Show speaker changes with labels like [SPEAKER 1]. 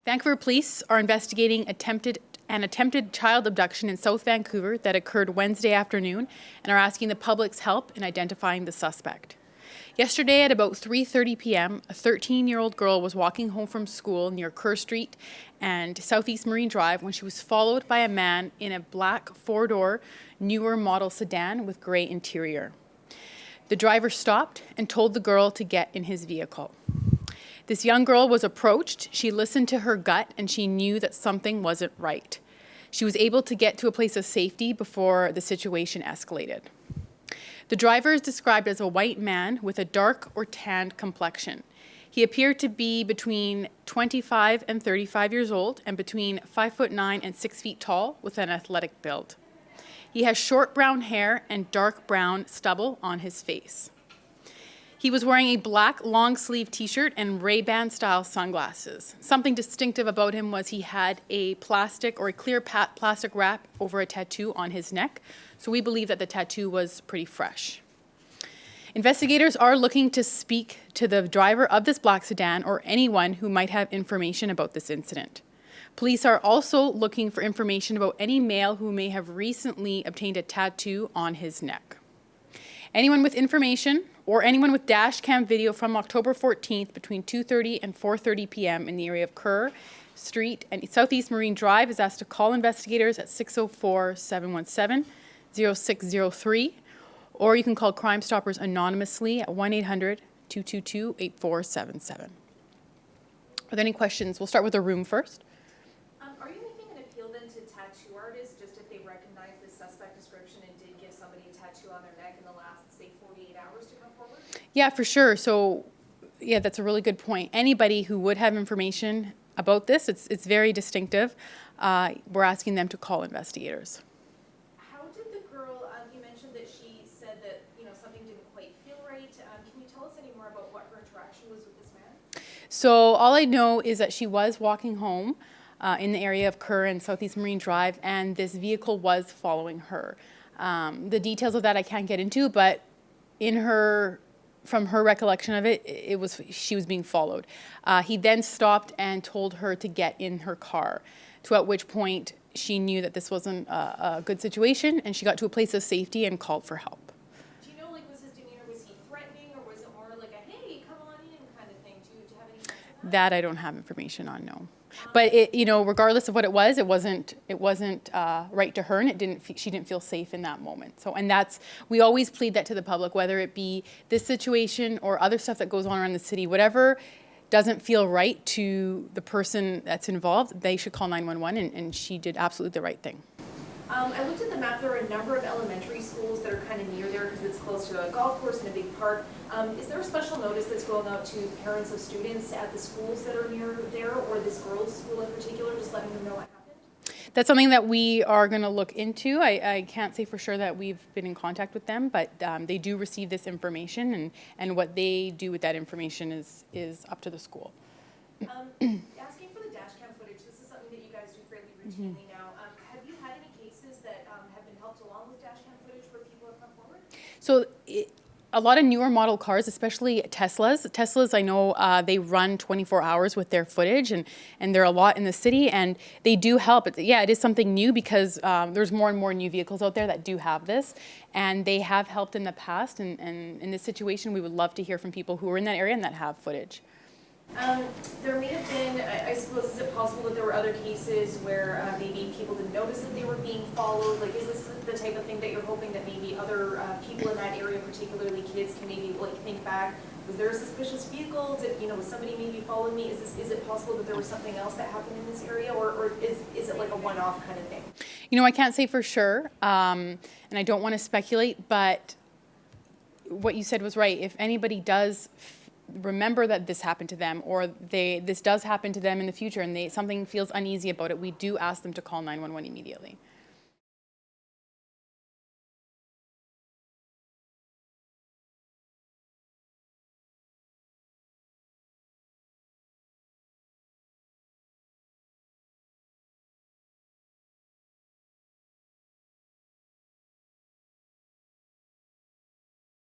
[SPEAKER 1] Vancouver police are investigating an attempted child abduction in South Vancouver that occurred Wednesday afternoon and are asking the public's help in identifying the suspect. Yesterday at about 3:30 p.m., a 13-year-old girl was walking home from school near Kerr Street and Southeast Marine Drive when she was followed by a man in a black four-door newer model sedan with gray interior. The driver stopped and told the girl to get in his vehicle. This young girl was approached, she listened to her gut, and she knew that something wasn't right. She was able to get to a place of safety before the situation escalated. The driver is described as a white man with a dark or tanned complexion. He appeared to be between 25 and 35 years old and between 5'9" and 6 feet tall with an athletic build. He has short brown hair and dark brown stubble on his face. He was wearing a black long-sleeve t-shirt and Ray-Ban style sunglasses. Something distinctive about him was he had a plastic or a clear plastic wrap over a tattoo on his neck, so we believe that the tattoo was pretty fresh. Investigators are looking to speak to the driver of this black sedan or anyone who might have information about this incident. Police are also looking for information about any male who may have recently obtained a tattoo on his neck. Anyone with information or anyone with dash cam video from October 14th between 2:30 and 4:30 p.m. in the area of Kerr Street and Southeast Marine Drive is asked to call investigators at 604-717-0603, or you can call Crime Stoppers anonymously at 1-800-222-8477. Are there any questions? We'll start with the room first.
[SPEAKER 2] Are you making an appeal then to tattoo artists just if they recognize the suspect description and did give somebody a tattoo on their neck in the last, say, 48 hours to come forward?
[SPEAKER 1] Yeah, for sure. So, yeah, that's a really good point. Anybody who would have information about this, it's very distinctive. We're asking them to call investigators.
[SPEAKER 2] How did the girl, you mentioned that she said that, something didn't quite feel right. Can you tell us any more about what her interaction was with this man?
[SPEAKER 1] So all I know is that she was walking home in the area of Kerr and Southeast Marine Drive, and this vehicle was following her. The details of that I can't get into, but from her recollection of it, she was being followed. He then stopped and told her to get in her car, at which point she knew that this wasn't a good situation, and she got to a place of safety and called for help.
[SPEAKER 2] Do you know, was his demeanor, was he threatening, or was it more like a, hey, come on in kind of thing? Do you have any sense of that?
[SPEAKER 1] That I don't have information on, no. But regardless of what it wasn't right to her, and she didn't feel safe in that moment. So, and we always plead that to the public, whether it be this situation or other stuff that goes on around the city, whatever doesn't feel right to the person that's involved, they should call 911, and she did absolutely the right thing.
[SPEAKER 2] I looked at the map. There are a number of elementary schools that are kind of near there because it's close to a golf course and a big park. Is there a special notice that's going out to parents of students at the schools that are near there, or this girls' school in particular, just letting them know what happened?
[SPEAKER 1] That's something that we are going to look into. I can't say for sure that we've been in contact with them, but they do receive this information, and what they do with that information is up to the school.
[SPEAKER 2] Asking for the dash cam footage, this is something that you guys do fairly routinely now. Have you had any cases that have been helped along with dash cam footage where people have come forward?
[SPEAKER 1] So a lot of newer model cars, especially Teslas, I know they run 24 hours with their footage, and there are a lot in the city, and they do help. It is something new because there's more and more new vehicles out there that do have this, and they have helped in the past, and in this situation, we would love to hear from people who are in that area and that have footage.
[SPEAKER 2] There may have been, I suppose, is it possible that there were other cases where maybe people didn't notice that they were being followed? Like, is this the type of thing that you're hoping that maybe other people in that area, particularly kids, can maybe think back? Was there a suspicious vehicle? Was somebody maybe following me? Is it possible that there was something else that happened in this area, or is it like a one-off kind of thing?
[SPEAKER 1] I can't say for sure, and I don't want to speculate, but what you said was right. If anybody does remember that this happened to them, or this does happen to them in the future, and something feels uneasy about it, we do ask them to call 911 immediately.